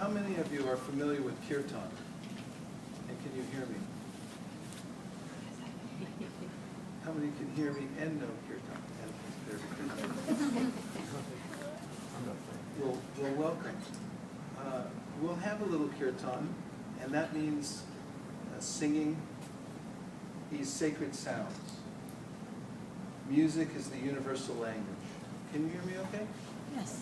how many of you are familiar with kirtan? And can you hear me? How many can hear me and know kirtan? Well, welcome. We'll have a little kirtan, and that means singing these sacred sounds. Music is the universal language. Can you hear me okay? Yes.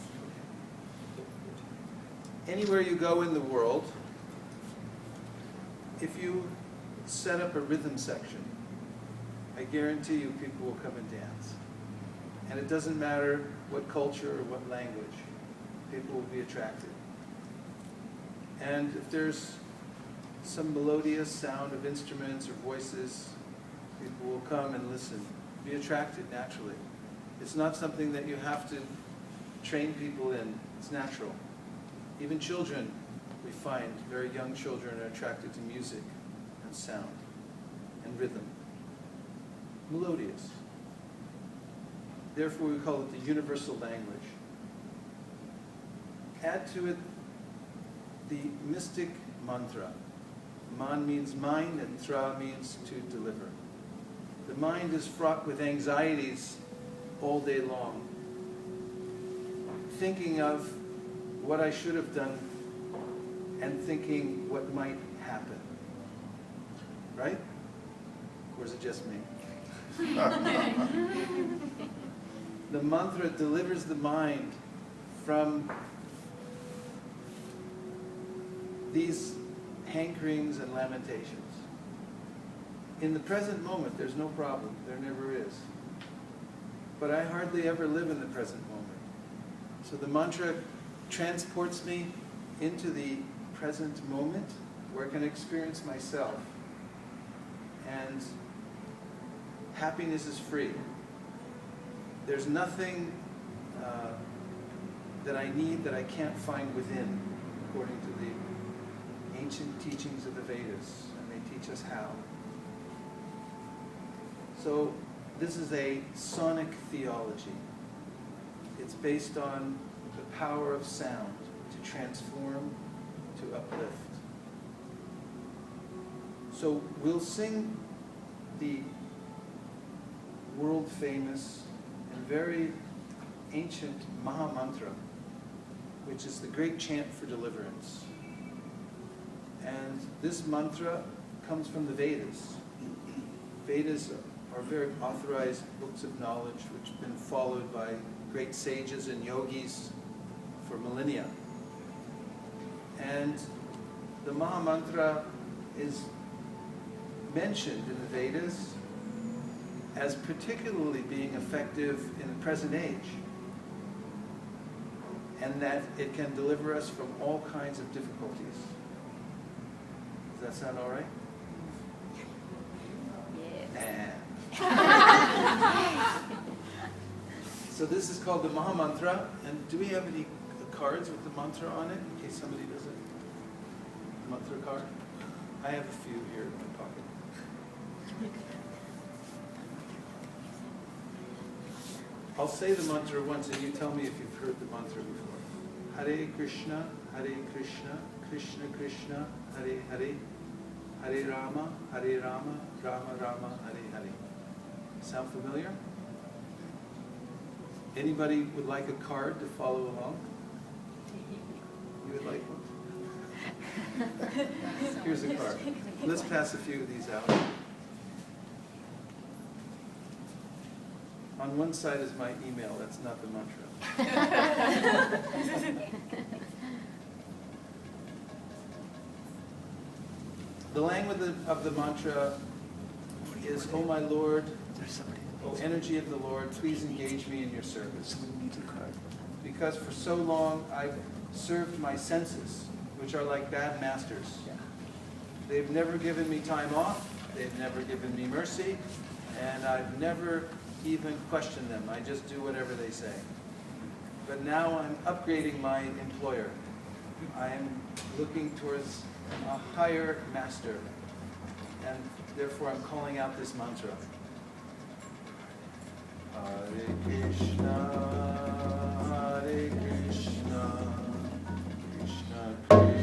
Anywhere you go in the world, if you set up a rhythm section, I guarantee you people will come and dance. And it doesn't matter what culture or what language, people will be attracted. And if there's some melodious sound of instruments or voices, people will come and listen, be attracted naturally. It's not something that you have to train people in, it's natural. Even children, we find, very young children are attracted to music and sound and rhythm. Melodious. Therefore we call it the universal language. Add to it the mystic mantra. Man means mind and tra means to deliver. The mind is fraught with anxieties all day long, thinking of what I should have done and thinking what might happen. Right? Or is it just me? The mantra delivers the mind from these hankerings and lamentations. In the present moment, there's no problem. There never is. But I hardly ever live in the present moment. So the mantra transports me into the present moment where I can experience myself. And happiness is free. There's nothing that I need that I can't find within, according to the ancient teachings of the Vedas, and they teach us how. So this is a sonic theology. It's based on the power of sound to transform, to uplift. So we'll sing the world famous and very ancient Maha Mantra, which is the great chant for deliverance. And this mantra comes from the Vedas. Vedas are very authorized books of knowledge which have been followed by great sages and yogis for millennia. And the Maha Mantra is mentioned in the Vedas as particularly being effective in the present age, and that it can deliver us from all kinds of difficulties. Does that sound all right? Yes. So this is called the Maha Mantra, and do we have any cards with the mantra on it, in case somebody doesn't? Mantra card? I have a few here in my pocket. I'll say the mantra once and you tell me if you've heard the mantra before. Hare Krishna, Krishna Krishna, Hare Hare, Hare Rama, Rama Rama, Hare Hare. Sound familiar? Anybody would like a card to follow along? You would like one? Here's a card. Let's pass a few of these out. On one side is my email, that's not the mantra. The language of the mantra is, "O my Lord, O energy of the Lord, please engage me in your service. Because for so long I've served my senses, which are like bad masters. They've never given me time off, they've never given me mercy, and I've never even questioned them. I just do whatever they say. But now I'm upgrading my employer. I am looking towards a higher master, and therefore I'm calling out this mantra. Hare Krishna, Krishna Krishna.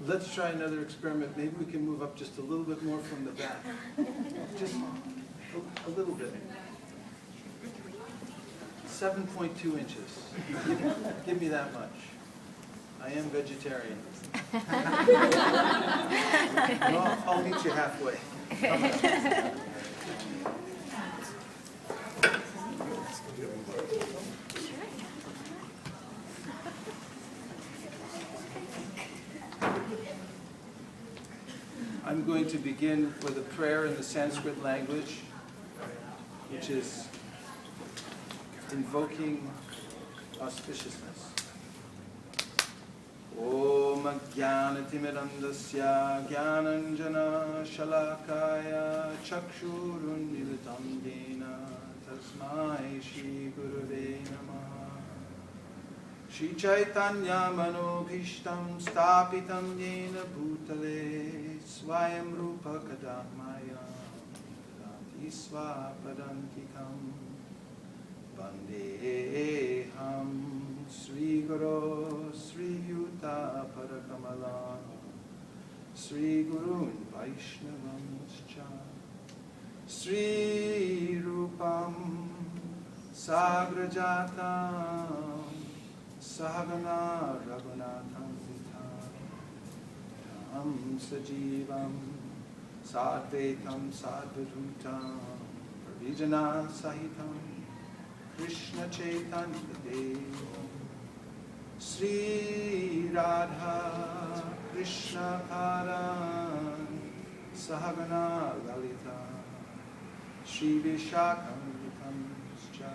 Let's try another experiment. Maybe we can move up just a little bit more from the back. Just a little bit. 7.2 inches. Give me that much. I am vegetarian. Well, I'll meet you halfway. I'm going to begin with a prayer in the Sanskrit language, which is invoking auspiciousness. Om Jnanatimidandasya Jnananjana Shalakaya Chakshurunmilitam Yena Tasmai Shri Gurave Namaha. Shri Chaitanya Manobhishtam Stapitam Yena Bhutale Swayam Rupa Kadamaya Dati Swapadantikam Vandeham Sri Guru Sri Yuta Parakamala Sri Gurun Vaishnavanscha Sri Rupam Sagrajatam Sahagana Raghunatham Vitam Sajivam Sadvetam Sadvadutam Pravijana Sahitam Krishna Chaitanya Devam Sri Radha Krishna Paran Sahagana Lalita Sri Vishakam Vitamscha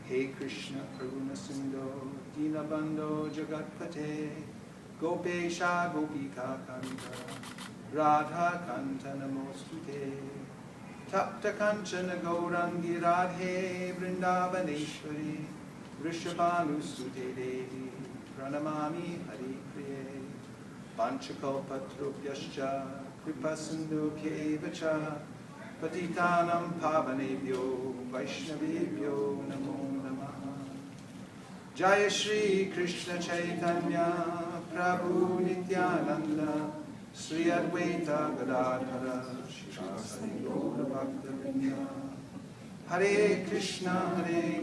Hey Krishna Karuna Sindho Dinabandho Jagatpate Gopesha Gopika Kanta Radha Kanta Namostute Tapta Kanchana Gaurangi Radhe Vrindavaneshwari Vrishabhanusute Devi Pranamami Hari Priye Panchakalpatrupyascha Kripasindhubhya Evacha Patitanam Pavanebhyo Vaishnavebhyo Namo Namaha Jaya Shri Krishna Chaitanya Prabhu Nityananda Sri Advaita Gadadhara Shri Gaura Bhakta Vrinda Hare Krishna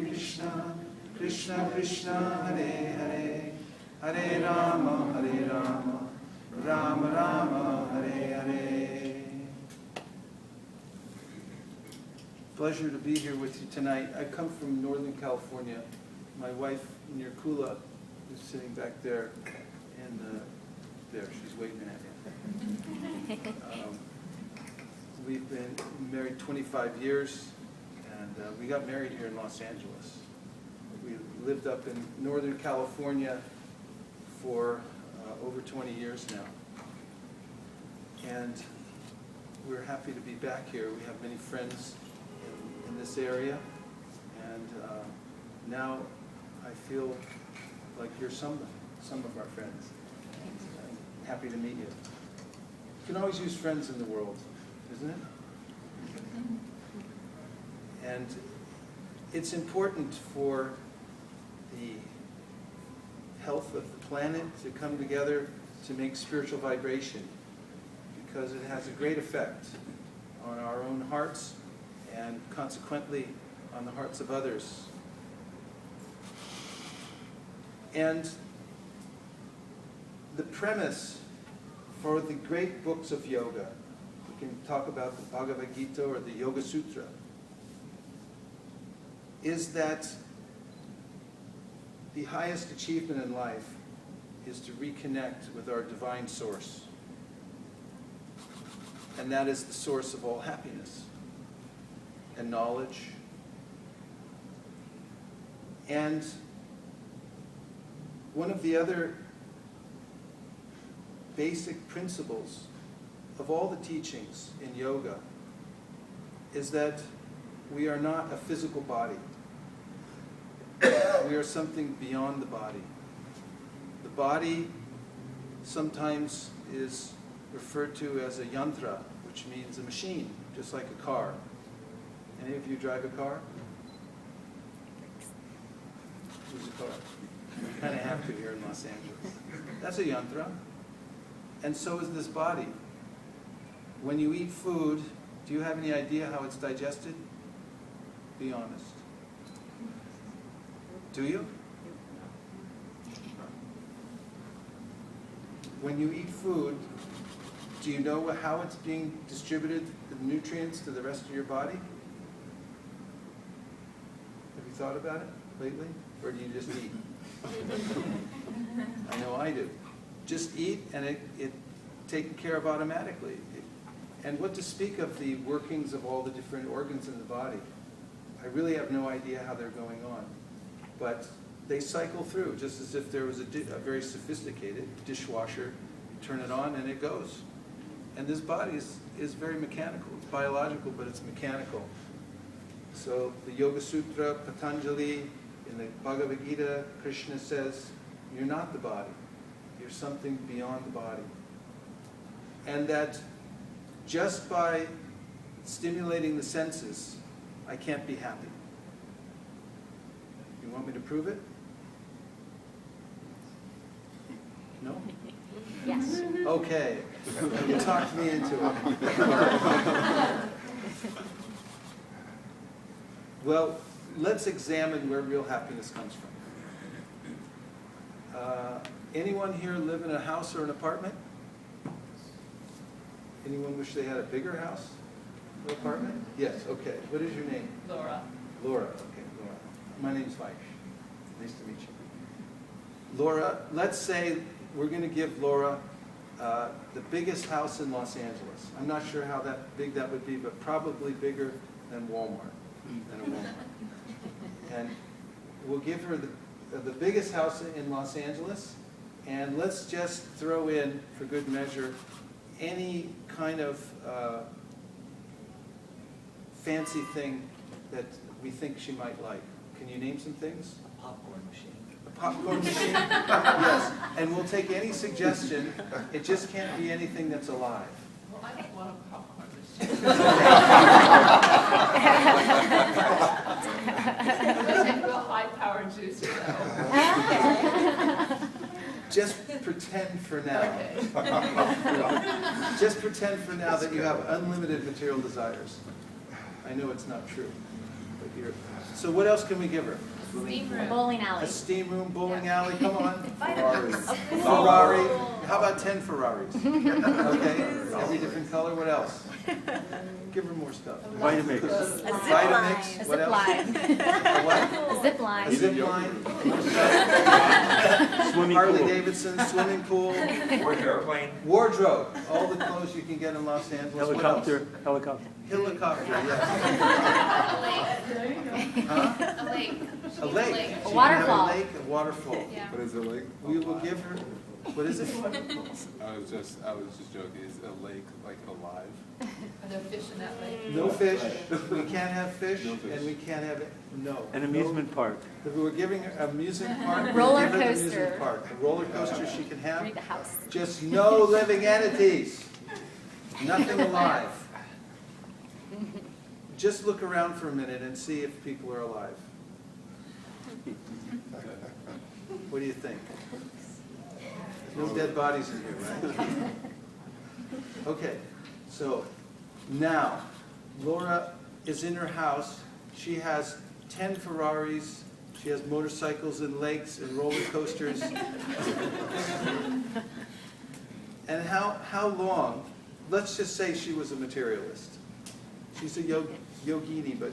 Krishna Krishna Hare Hare Hare Rama Rama Rama Hare Hare. Pleasure to be here with you tonight. I come from Northern California. My wife, Nirkula, is sitting back there, and there, she's waving at me. We've been married 25 years, and we got married here in Los Angeles. We lived up in Northern California for over 20 years now. And we're happy to be back here. We have many friends in this area, and now I feel like you're some of our friends. I'm happy to meet you. You can always use friends in the world, isn't it? And it's important for the health of the planet to come together to make spiritual vibration, because it has a great effect on our own hearts and consequently on the hearts of others. And the premise for the great books of yoga, we can talk about the Bhagavad Gita or the Yoga Sutra, is that the highest achievement in life is to reconnect with our divine source. And that is the source of all happiness and knowledge. And one of the other basic principles of all the teachings in yoga is that we are not a physical body. We are something beyond the body. The body sometimes is referred to as a yantra, which means a machine, just like a car. Any of you drive a car? Who's a car? You kind of have to here in Los Angeles. That's a yantra. And so is this body. When you eat food, do you have any idea how it's digested? Be honest. Do you? When you eat food, do you know how it's being distributed, the nutrients, to the rest of your body? Have you thought about it lately? Or do you just eat? I know I do. Just eat and it's taken care of automatically. And what to speak of the workings of all the different organs in the body? I really have no idea how they're going on. But they cycle through, just as if there was a very sophisticated dishwasher. You turn it on and it goes. And this body is very mechanical. It's biological, but it's mechanical. So the Yoga Sutra, Patanjali, in the Bhagavad Gita, Krishna says, you're not the body. You're something beyond the body. And that just by stimulating the senses, I can't be happy. You want me to prove it? No? Yes. Okay. You talked me into it. Well, let's examine where real happiness comes from. Anyone here live in a house or an apartment? Anyone wish they had a bigger house or apartment? Yes, okay. What is your name? Laura. Laura, okay, Laura. My name's Vaish. Nice to meet you. Laura, let's say we're going to give Laura the biggest house in Los Angeles. I'm not sure how big that would be, but probably bigger than Walmart. And we'll give her the biggest house in Los Angeles, and let's just throw in, for good measure, any kind of fancy thing that we think she might like. Can you name some things? A popcorn machine. A popcorn machine? Yes. And we'll take any suggestion. It just can't be anything that's alive. Well, I don't want a popcorn machine. Let's take a high-powered juicer, though. Just pretend for now. Okay. Just pretend for now that you have unlimited material desires. I know it's not true, but you're. So what else can we give her? Steam A room. bowling alley. A steam room, bowling alley, come on. Ferrari. Ferrari. How about 10 Ferraris? Okay, every different color. What else? Give her more stuff. Vitamix. A zip Vitamix. line. A What zip else? line. A what? A zip line. A zip line. Swimming Harley pool. Davidson, swimming pool, Airplane. wardrobe, all the clothes you can get in Los Angeles. What else? Helicopter. Helicopter, yes. Huh? A lake. A lake. Lake. She A can waterfall. have a lake, a waterfall. Yeah. What is a lake? We will give her, what is it? I was just joking. Is a lake like alive? Are there fish in that lake? No fish, we can't have fish, No fish. and we can't have, no. An amusement park. No. We're giving her amusement park. we'll Roller give her the coaster. amusement park. A roller coaster she can have. Read the house. Just no living entities. Nothing alive. Just look around for a minute and see if people are alive. What do you think? No dead bodies in here, right? Okay, so now Laura is in her house. She has 10 Ferraris. She has motorcycles and lakes and roller coasters. And how long? Let's just say she was a materialist. She's a yogini, but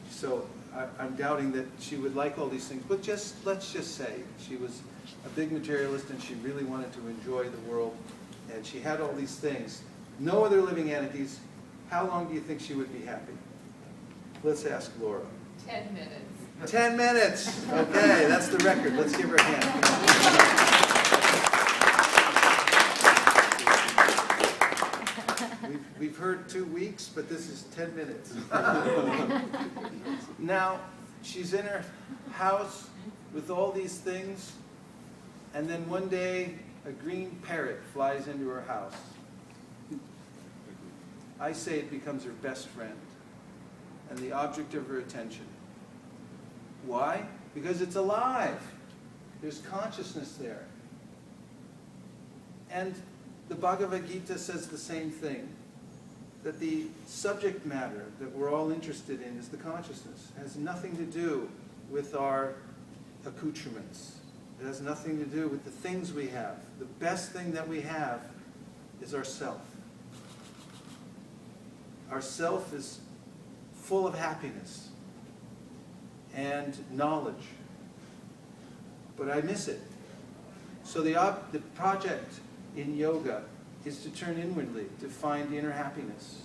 so I'm doubting that she would like all these things, but let's just say she was a big materialist and she really wanted to enjoy the world, and she had all these things. No other living entities. How long do you think she would be happy? Let's ask Laura. 10 minutes. 10 minutes. Okay, that's the record. Let's give her a hand. We've heard 2 weeks, but this is 10 minutes. Now, she's in her house with all these things, and then one day a green parrot flies into her house. I say it becomes her best friend and the object of her attention. Why? Because it's alive. There's consciousness there. And the Bhagavad Gita says the same thing, that the subject matter that we're all interested in is the consciousness. It has nothing to do with our accoutrements. It has nothing to do with the things we have. The best thing that we have is ourself. Our self is full of happiness and knowledge, but I miss it. So the project in yoga is to turn inwardly, to find inner happiness,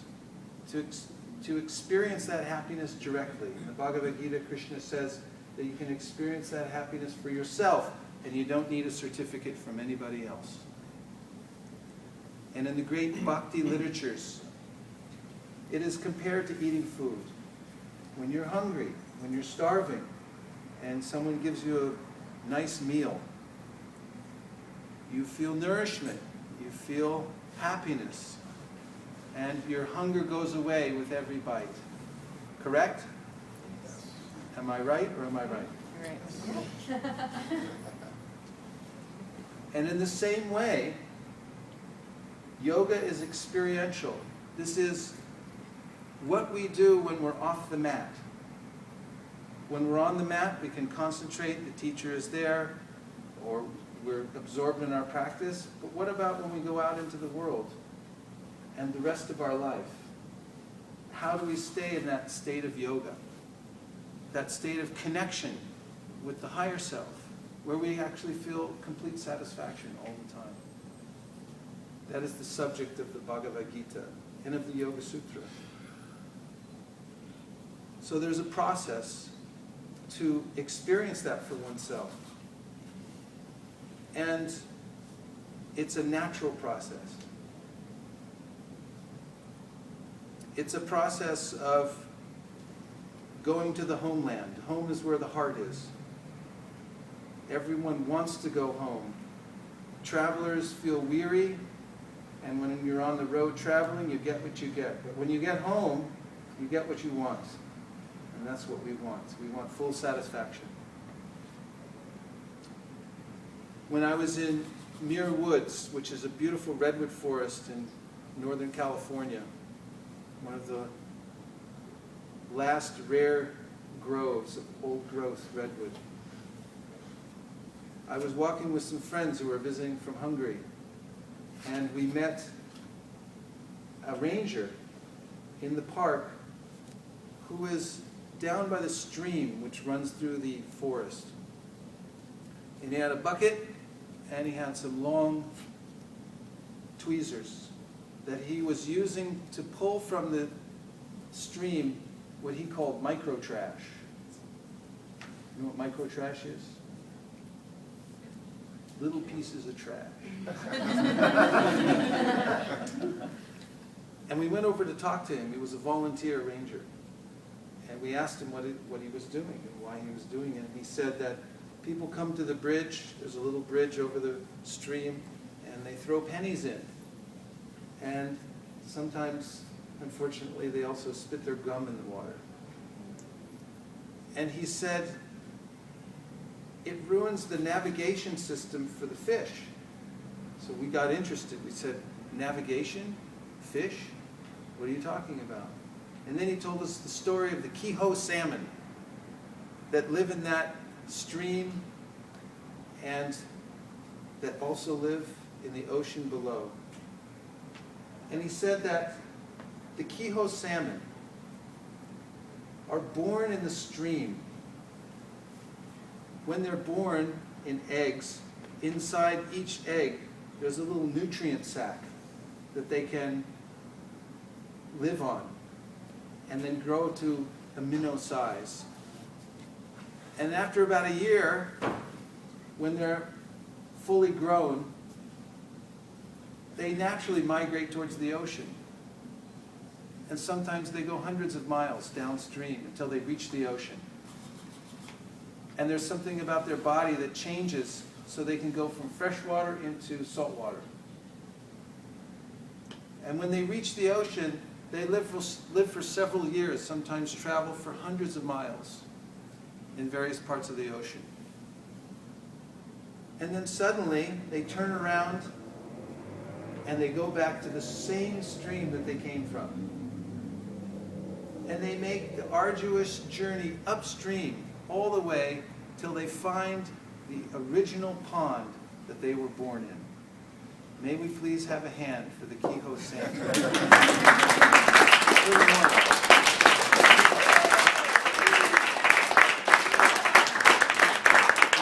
to experience that happiness directly. In the Bhagavad Gita, Krishna says that you can experience that happiness for yourself, and you don't need a certificate from anybody else. And in the great bhakti literatures, it is compared to eating food. When you're hungry, when you're starving, and someone gives you a nice meal, you feel nourishment, you feel happiness, and your hunger goes away with every bite. Correct? Am I right or am I right? Right. And in the same way, yoga is experiential. This is what we do when we're off the mat. When we're on the mat, we can concentrate, the teacher is there, or we're absorbed in our practice. But what about when we go out into the world and the rest of our life? How do we stay in that state of yoga? That state of connection with the higher self, where we actually feel complete satisfaction all the time. That is the subject of the Bhagavad Gita and of the Yoga Sutra. So there's a process to experience that for oneself. And it's a natural process. It's a process of going to the homeland. Home is where the heart is. Everyone wants to go home. Travelers feel weary, and when you're on the road traveling, you get what you get. But when you get home, you get what you want. And that's what we want. We want full satisfaction. When I was in Muir Woods, which is a beautiful redwood forest in Northern California, one of the last rare groves of old growth redwood, I was walking with some friends who were visiting from Hungary, and we met a ranger in the park who is down by the stream which runs through the forest. And he had a bucket, and he had some long tweezers that he was using to pull from the stream what he called micro trash. You know what micro trash is? Little pieces of trash. And we went over to talk to him. He was a volunteer ranger. And we asked him what he was doing and why he was doing it. And he said that people come to the bridge, there's a little bridge over the stream, and they throw pennies in. And sometimes, unfortunately, they also spit their gum in the water. And he said, it ruins the navigation system for the fish. So we got interested. We said, navigation? Fish? What are you talking about? And then he told us the story of the Kehoe salmon that live in that stream and that also live in the ocean below. And he said that the Kehoe salmon are born in the stream. When they're born in eggs, inside each egg, there's a little nutrient sac that they can live on and then grow to a minnow size. And after about a year, when they're fully grown, they naturally migrate towards the ocean. And sometimes they go hundreds of miles downstream until they reach the ocean. And there's something about their body that changes so they can go from fresh water into salt water. And when they reach the ocean, they live for several years, sometimes travel for hundreds of miles in various parts of the ocean. And then suddenly, they turn around and they go back to the same stream that they came from. And they make the arduous journey upstream all the way till they find the original pond that they were born in. May we please have a hand for the Kehoe salmon.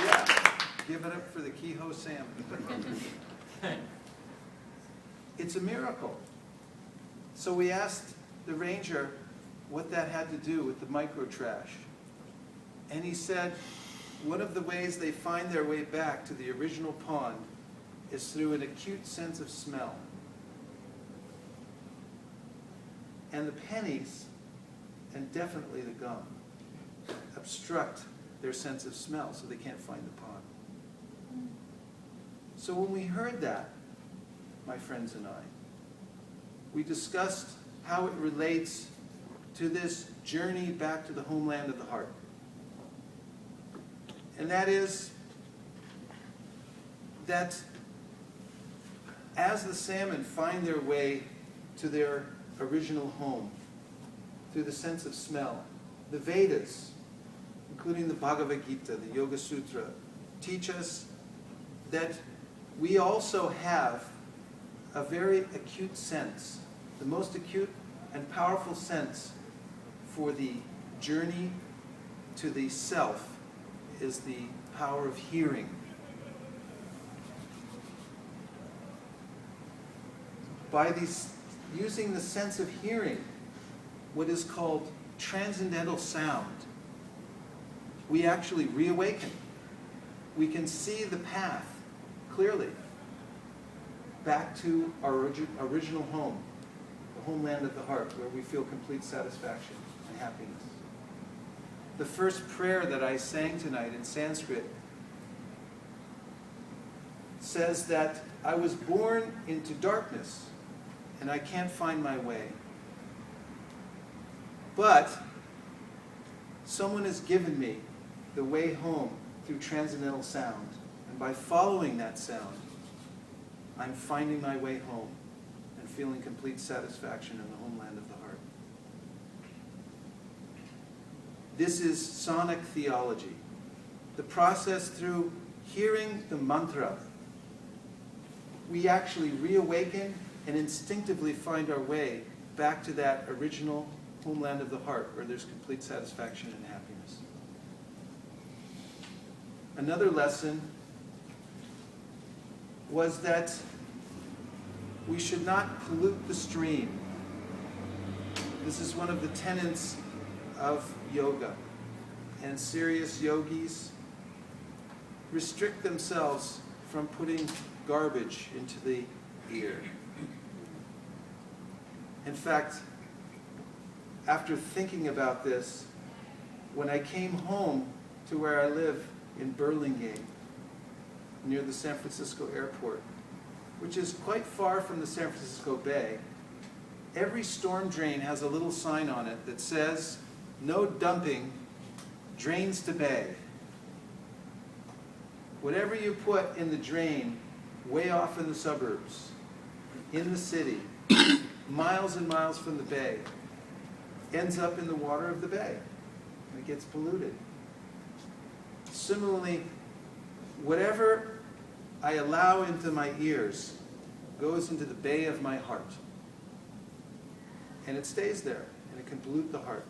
Yeah, give it up for the Kehoe salmon. It's a miracle. So we asked the ranger what that had to do with the microtrash. And he said, one of the ways they find their way back to the original pond is through an acute sense of smell. And the pennies, and definitely the gum, obstruct their sense of smell, so they can't find the pond. So when we heard that, my friends and I, we discussed how it relates to this journey back to the homeland of the heart. And that is that as the salmon find their way to their original home through the sense of smell, the Vedas, including the Bhagavad Gita, the Yoga Sutra, teach us that we also have a very acute sense, the most acute and powerful sense for the journey to the self is the power of hearing. By using the sense of hearing, what is called transcendental sound, we actually reawaken. We can see the path clearly back to our original home, the homeland of the heart, where we feel complete satisfaction and happiness. The first prayer that I sang tonight in Sanskrit says that I was born into darkness and I can't find my way. But someone has given me the way home through transcendental sound. And by following that sound, I'm finding my way home and feeling complete satisfaction in the homeland of the heart. This is sonic theology, the process through hearing the mantra. We actually reawaken and instinctively find our way back to that original homeland of the heart where there's complete satisfaction and happiness. Another lesson was that we should not pollute the stream. This is one of the tenets of yoga. And serious yogis restrict themselves from putting garbage into the ear. In fact, after thinking about this, when I came home to where I live in Burlingame, near the San Francisco airport, which is quite far from the San Francisco Bay, every storm drain has a little sign on it that says, "No dumping, drains to bay." Whatever you put in the drain, way off in the suburbs, in the city, miles and miles from the bay, ends up in the water of the bay, and it gets polluted. Similarly, whatever I allow into my ears goes into the bay of my heart. And it stays there, and it can pollute the heart.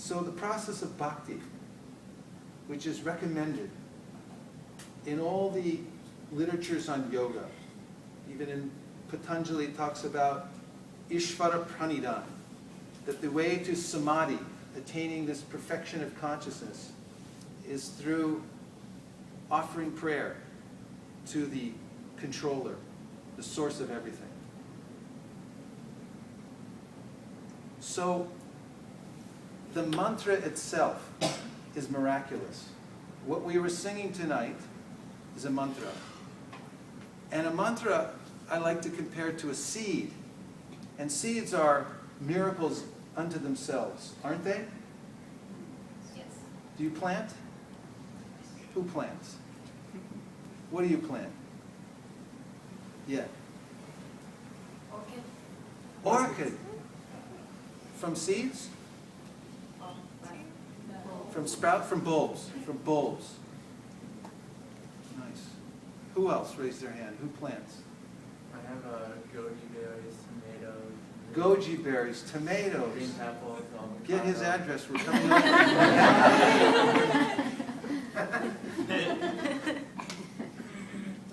So the process of bhakti, which is recommended in all the literatures on yoga, even in Patanjali talks about Ishvara Pranidhan, that the way to samadhi, attaining this perfection of consciousness, is through offering prayer to the controller, the source of everything. So the mantra itself is miraculous. What we were singing tonight is a mantra. And a mantra I like to compare to a seed. And seeds are miracles unto themselves, aren't they? Yes. Do you plant? Who plants? What do you plant? Yeah. Orchid. Orchid. From seeds? From sprout? From bulbs. From bulbs. Nice. Who else raised their hand? Who plants? I have goji berries, tomatoes. Goji berries, tomatoes. Green apples. Get his avocado. address. We're coming over.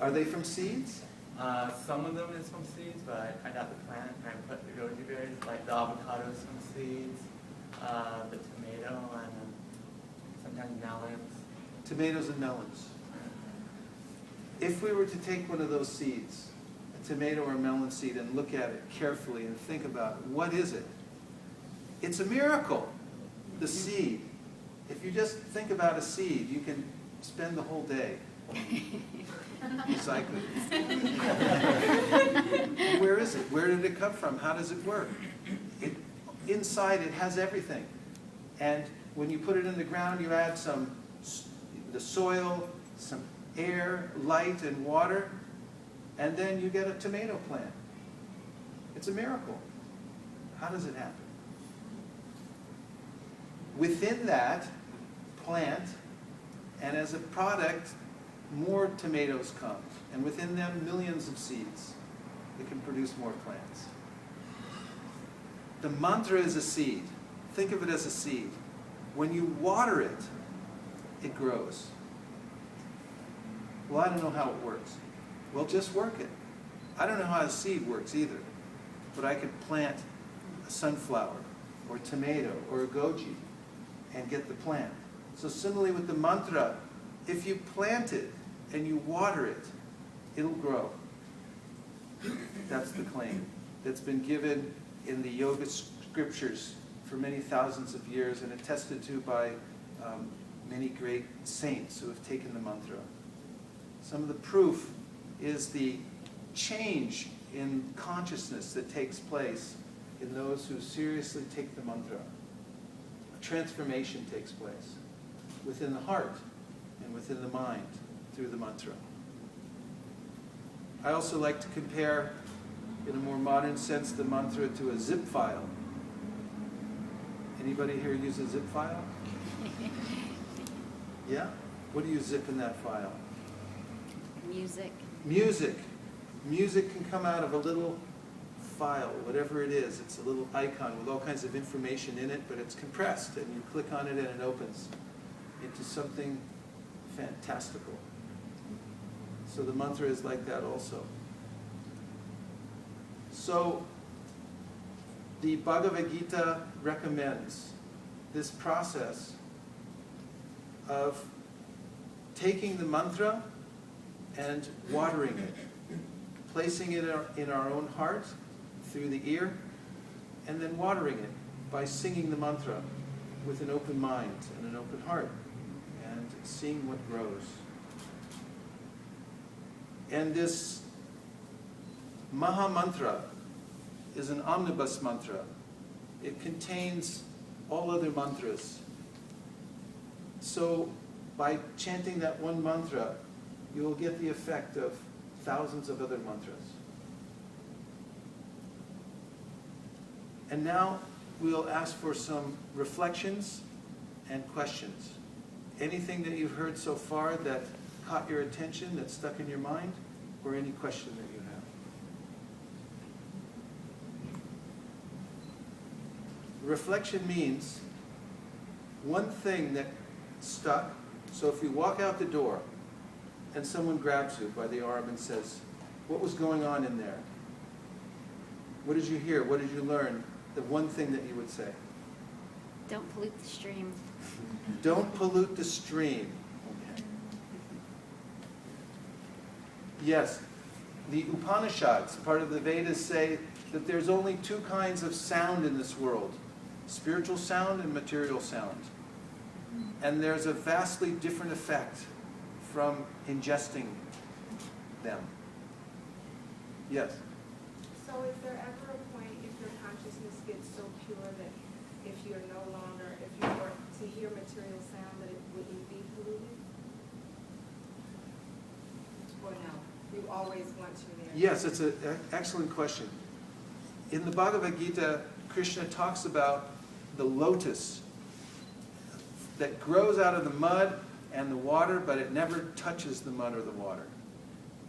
Are they from seeds? Some of them is from seeds, but I got the plant and I put the goji berries, like the avocados from seeds, the tomato, and sometimes melons. Tomatoes and melons. If we were to take one of those seeds, a tomato or melon seed, and look at it carefully and think about it, what is it? It's a miracle, the seed. If you just think about a seed, you can spend the whole day recycling it. Where is it? Where did it come from? How does it work? Inside it has everything. And when you put it in the ground, you add the soil, some air, light, and water, and then you get a tomato plant. It's a miracle. How does it happen? Within that plant, and as a product, more tomatoes come, and within them millions of seeds that can produce more plants. The mantra is a seed. Think of it as a seed. When you water it, it grows. Well, I don't know how it works. Well, just work it. I don't know how a seed works either, but I could plant a sunflower or a tomato or a goji and get the plant. So similarly with the mantra, if you plant it and you water it, it'll grow. That's the claim that's been given in the yoga scriptures for many thousands of years and attested to by many great saints who have taken the mantra. Some of the proof is the change in consciousness that takes place in those who seriously take the mantra. A transformation takes place within the heart and within the mind through the mantra. I also like to compare, in a more modern sense, the mantra to a zip file. Anybody here use a zip file? Yeah? What do you zip in that file? Music. Music. Music can come out of a little file, whatever it is. It's a little icon with all kinds of information in it, but it's compressed, and you click on it and it opens into something fantastical. So the mantra is like that also. So the Bhagavad Gita recommends this process of taking the mantra and watering it, placing it in our own heart through the ear, and then watering it by singing the mantra with an open mind and an open heart, and seeing what grows. And this Maha Mantra is an omnibus mantra. It contains all other mantras. So by chanting that one mantra, you will get the effect of thousands of other mantras. And now we'll ask for some reflections and questions. Anything that you've heard so far that caught your attention, that stuck in your mind, or any question that you have? Reflection means one thing that stuck. So if you walk out the door and someone grabs you by the arm and says, what was going on in there? What did you hear? What did you learn? The one thing that you would say. Don't pollute the stream. Don't pollute the stream. Okay. Yes, the Upanishads, part of the Vedas, say that there's only two kinds of sound in this world, spiritual sound and material sound. And there's a vastly different effect from ingesting them. Yes? So is there ever a point if your consciousness gets so pure that if you were to hear material sound, that it wouldn't be polluted? Or no? You always want to hear? Yes, it's an excellent question. In the Bhagavad Gita, Krishna talks about the lotus that grows out of the mud and the water, but it never touches the mud or the water.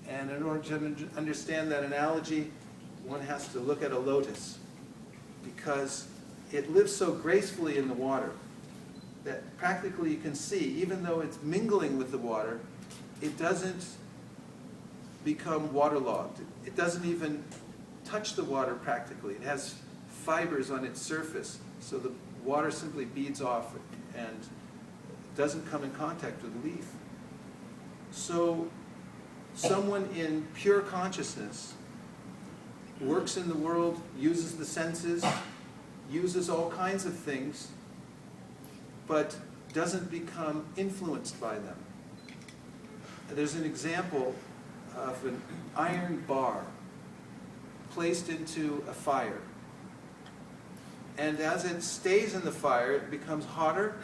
And in order to understand that analogy, one has to look at a lotus, because it lives so gracefully in the water that practically you can see, even though it's mingling with the water, it doesn't become waterlogged. It doesn't even touch the water practically. It has fibers on its surface, so the water simply beads off and doesn't come in contact with the leaf. So someone in pure consciousness works in the world, uses the senses, uses all kinds of things, but doesn't become influenced by them. There's an example of an iron bar placed into a fire. And as it stays in the fire, it becomes hotter,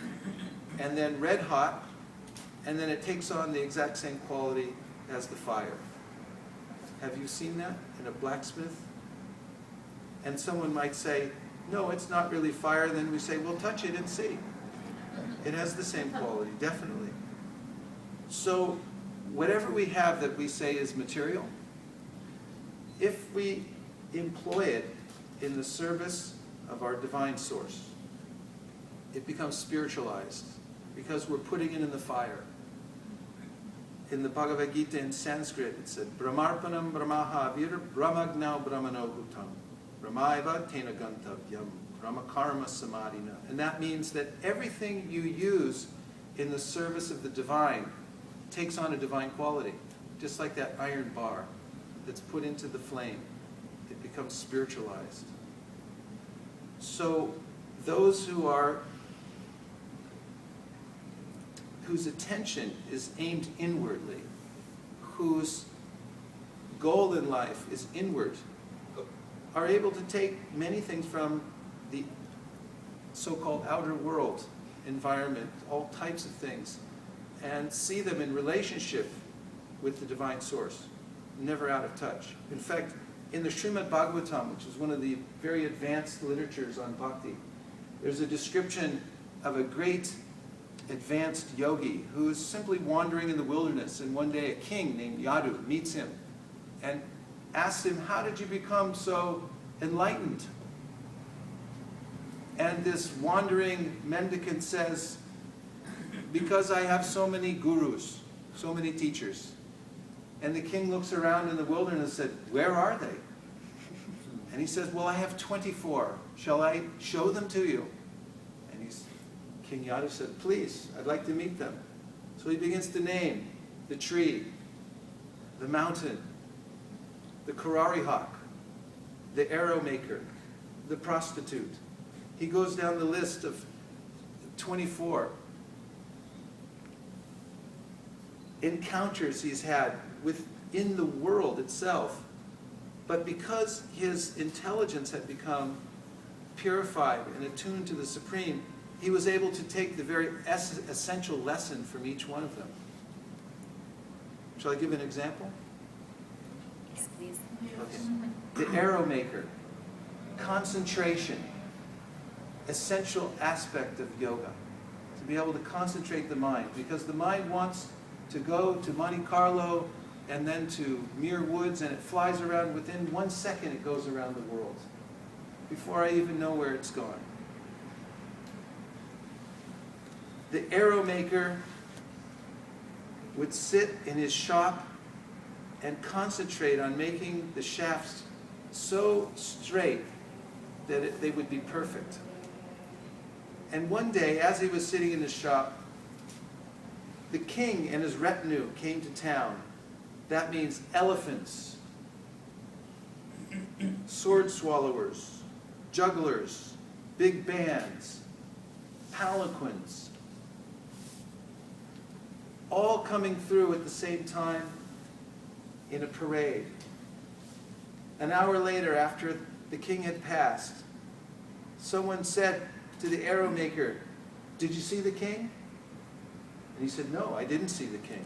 and then red hot, and then it takes on the exact same quality as the fire. Have you seen that in a blacksmith? And someone might say, no, it's not really fire. Then we say, well, touch it and see. It has the same quality, definitely. So whatever we have that we say is material, if we employ it in the service of our divine source, it becomes spiritualized because we're putting it in the fire. In the Bhagavad Gita in Sanskrit, it said, Brahmarpanam Brahmahavir Brahmagnau Brahmano Bhutam Brahmaiva Tena Gantavyam Brahmakarma Samadhina. And that means that everything you use in the service of the divine takes on a divine quality. Just like that iron bar that's put into the flame. It becomes spiritualized. So those whose attention is aimed inwardly, whose goal in life is inward, are able to take many things from the so-called outer world environment, all types of things, and see them in relationship with the divine source, never out of touch. In fact, in the Srimad Bhagavatam, which is one of the very advanced literatures on bhakti, there's a description of a great advanced yogi who is simply wandering in the wilderness, and one day a king named Yadu meets him and asks him, how did you become so enlightened? And this wandering mendicant says, because I have so many gurus, so many teachers. And the king looks around in the wilderness and said, where are they? And he says, well, I have 24. Shall I show them to you? And King Yadu said, please, I'd like to meet them. So he begins to name the tree, the mountain, the Karari hawk, the arrow maker, the prostitute. He goes down the list of 24 encounters he's had within the world itself. But because his intelligence had become purified and attuned to the Supreme, he was able to take the very essential lesson from each one of them. Shall I give an example? Yes, please. Okay. The arrow maker, concentration, essential aspect of yoga. To be able to concentrate the mind, because the mind wants to go to Monte Carlo and then to Muir Woods, and it flies around. Within 1 second it goes around the world before I even know where it's going. The arrow maker would sit in his shop and concentrate on making the shafts so straight that they would be perfect. And one day, as he was sitting in his shop, the king and his retinue came to town. That means elephants, sword swallowers, jugglers, big bands, palanquins, all coming through at the same time in a parade. An hour later, after the king had passed, someone said to the arrow maker, "Did you see the king?" And he said, "No, I didn't see the king."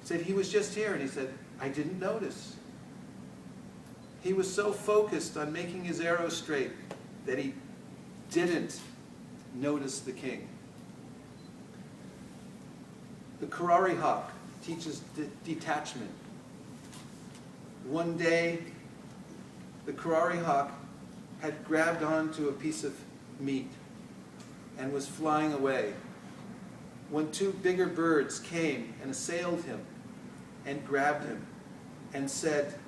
He said, "He was just here." And he said, "I didn't notice." He was so focused on making his arrow straight that he didn't notice the king. The Karari hawk teaches detachment. One day, the Karari hawk had grabbed onto a piece of meat and was flying away when two bigger birds came and assailed him and grabbed him and said,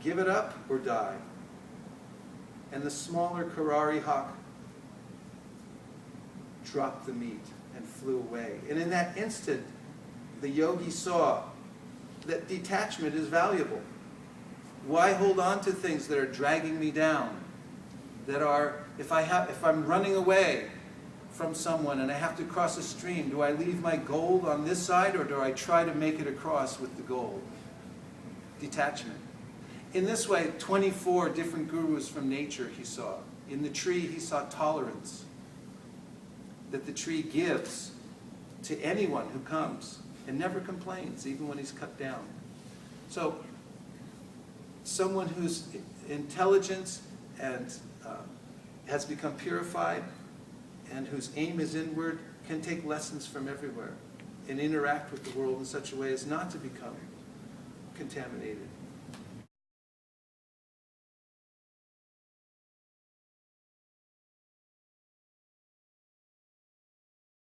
"Give it up or die." And the smaller Karari hawk dropped the meat and flew away. And in that instant, the yogi saw that detachment is valuable. Why hold on to things that are dragging me down? That are, if I'm running away from someone and I have to cross a stream, do I leave my gold on this side or do I try to make it across with the gold? Detachment. In this way, 24 different gurus from nature he saw. In the tree, he saw tolerance, that the tree gives to anyone who comes and never complains, even when he's cut down. So, someone whose intelligence and has become purified and whose aim is inward can take lessons from everywhere and interact with the world in such a way as not to become contaminated.